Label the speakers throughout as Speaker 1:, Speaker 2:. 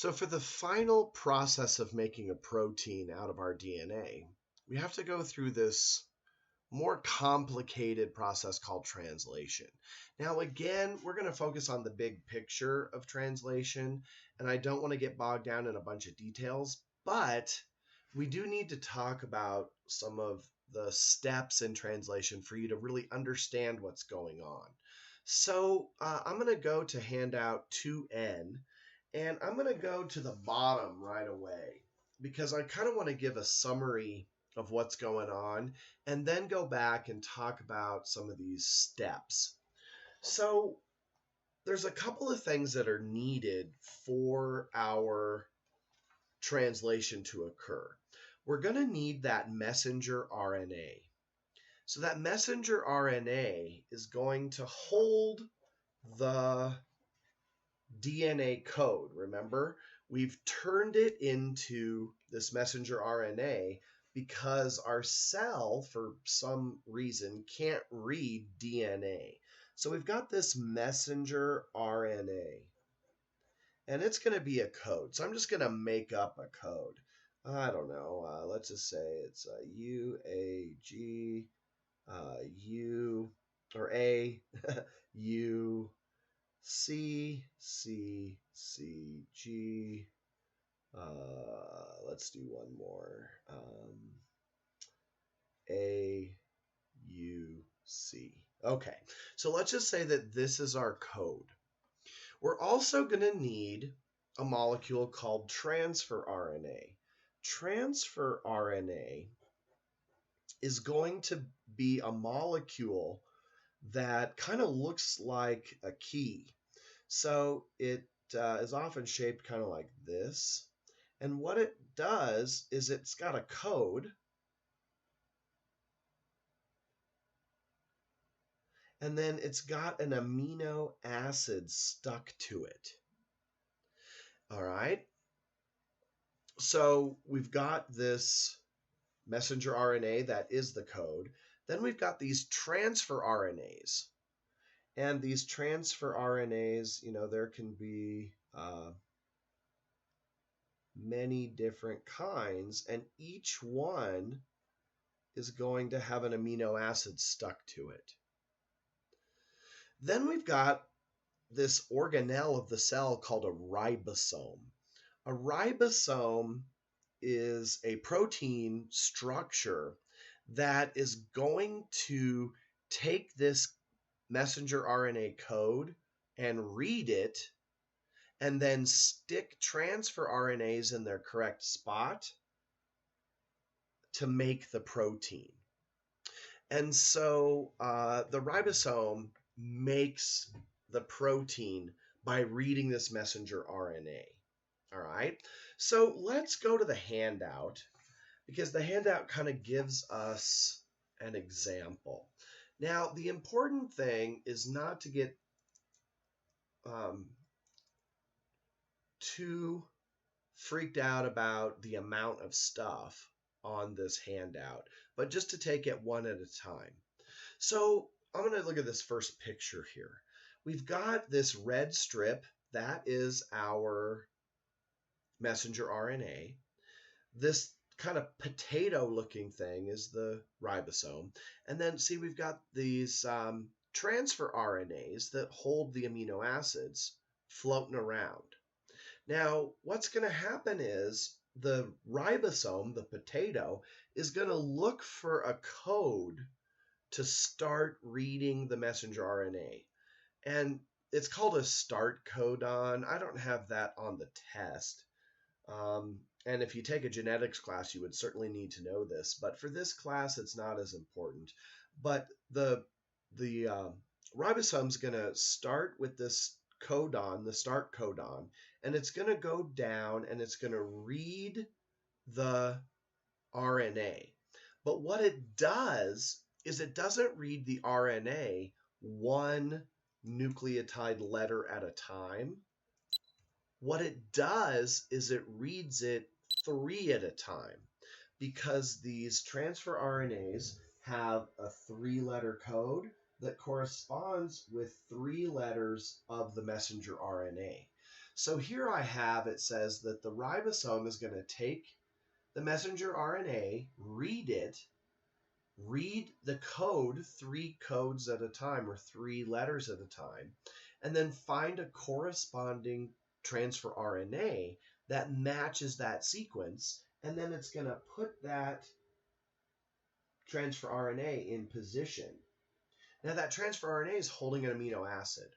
Speaker 1: So for the final process of making a protein out of our DNA, we have to go through this more complicated process called translation. Now, again, we're going to focus on the big picture of translation, and I don't want to get bogged down in a bunch of details, but we do need to talk about some of the steps in translation for you to really understand what's going on. So I'm going to go to handout 2N, and I'm going to go to the bottom right away because I kind of want to give a summary of what's going on and then go back and talk about some of these steps. So there's a couple of things that are needed for our translation to occur. We're going to need that messenger RNA. So that messenger RNA is going to hold the DNA code. Remember, we've turned it into this messenger RNA because our cell, for some reason, can't read DNA. So we've got this messenger RNA, and it's going to be a code. So I'm just going to make up a code. I don't know. Let's just say it's UAG, U, or A, U, C, C, C, G. Let's do one more. A, U, C. Okay, so let's just say that this is our code. We're also going to need a molecule called transfer RNA. Transfer RNA is going to be a molecule that kind of looks like a key. So it is often shaped kind of like this. And what it does is it's got a code. And then it's got an amino acid stuck to it. All right. So we've got this messenger RNA that is the code. Then we've got these transfer RNAs. And these transfer RNAs, there can be many different kinds, and each one is going to have an amino acid stuck to it. Then we've got this organelle of the cell called a ribosome. A ribosome is a protein structure that is going to take this messenger RNA code and read it and then stick transfer RNAs in their correct spot to make the protein. And so the ribosome makes the protein by reading this messenger RNA. All right, so let's go to the handout because the handout kind of gives us an example. Now, the important thing is not to get too freaked out about the amount of stuff on this handout, but just to take it one at a time. So I'm going to look at this first picture here. We've got this red strip. That is our messenger RNA. This kind of potato-looking thing is the ribosome. And then, see, we've got these transfer RNAs that hold the amino acids floating around. Now, what's going to happen is the ribosome, the potato, is going to look for a code to start reading the messenger RNA. And it's called a start codon. I don't have that on the test. And if you take a genetics class, you would certainly need to know this. But for this class, it's not as important. But the ribosome is going to start with this codon, the start codon, and it's going to go down and it's going to read the RNA. But what it does is it doesn't read the RNA one nucleotide letter at a time. What it does is it reads it 3 at a time because these transfer RNAs have a 3-letter code that corresponds with 3 letters of the messenger RNA. So here I have, it says that the ribosome is going to take the messenger RNA, read it, read the code, 3 codes at a time or 3 letters at a time, and then find a corresponding transfer RNA that matches that sequence, and then it's going to put that transfer RNA in position. Now that transfer RNA is holding an amino acid.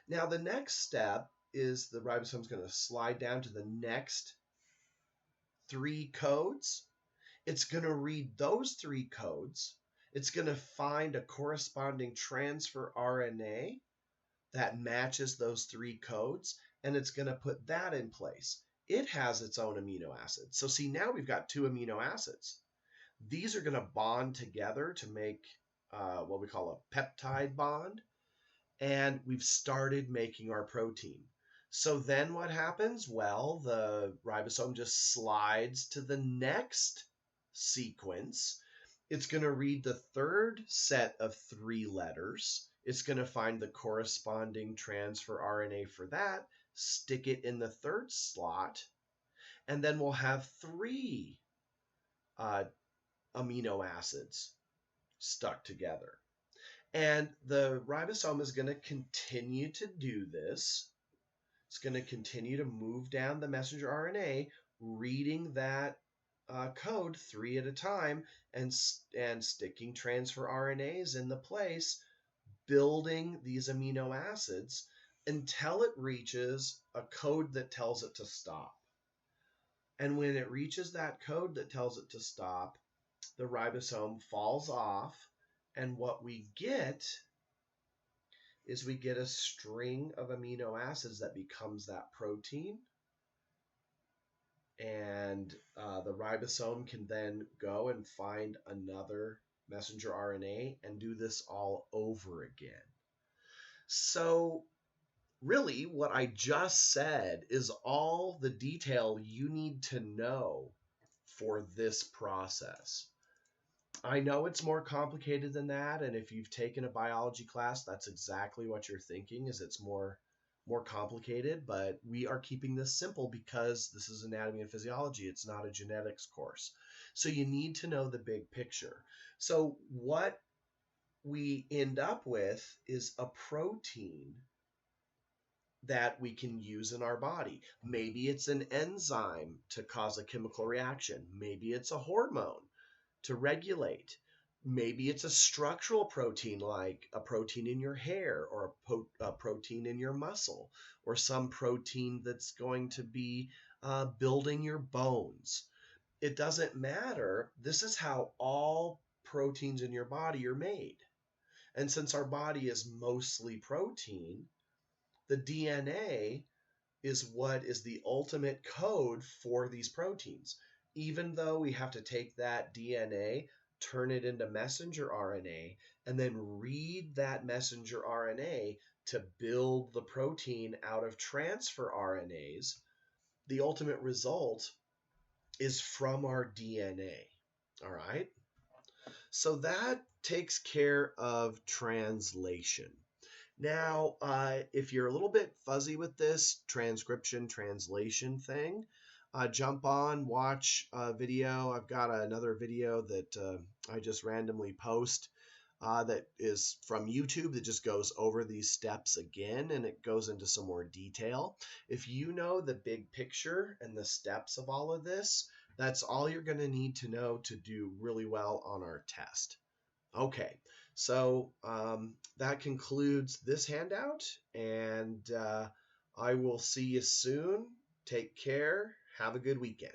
Speaker 1: Now the next step is the ribosome is going to slide down to the next 3 codes. It's going to read those 3 codes. It's going to find a corresponding transfer RNA that matches those 3 codes, and it's going to put that in place. It has its own amino acid. So see, now we've got 2 amino acids. These are going to bond together to make what we call a peptide bond, and we've started making our protein. So then what happens? Well, the ribosome just slides to the next sequence. It's going to read the 3rd set of 3 letters. It's going to find the corresponding transfer RNA for that, stick it in the 3rd slot, and then we'll have 3 amino acids stuck together. And the ribosome is going to continue to do this. It's going to continue to move down the messenger RNA, reading that code 3 at a time and sticking transfer RNAs in the place, building these amino acids until it reaches a code that tells it to stop. And when it reaches that code that tells it to stop, the ribosome falls off, and what we get is we get a string of amino acids that becomes that protein. And the ribosome can then go and find another messenger RNA and do this all over again. So really, what I just said is all the detail you need to know for this process. I know it's more complicated than that, and if you've taken a biology class, that's exactly what you're thinking, is it's more complicated, but we are keeping this simple because this is anatomy and physiology. It's not a genetics course. So you need to know the big picture. So what we end up with is a protein that we can use in our body. Maybe it's an enzyme to cause a chemical reaction. Maybe it's a hormone to regulate. Maybe it's a structural protein, like a protein in your hair, or a protein in your muscle, or some protein that's going to be building your bones. It doesn't matter. This is how all proteins in your body are made. And since our body is mostly protein, the DNA is what is the ultimate code for these proteins. Even though we have to take that DNA, turn it into messenger RNA, and then read that messenger RNA to build the protein out of transfer RNAs, the ultimate result is from our DNA. All right? So that takes care of translation. Now, if you're a little bit fuzzy with this transcription translation thing, jump on, watch a video. I've got another video that I just randomly post that is from YouTube that just goes over these steps again, and it goes into some more detail. If you know the big picture and the steps of all of this, that's all you're going to need to know to do really well on our test. Okay, so that concludes this handout, and I will see you soon. Take care. Have a good weekend.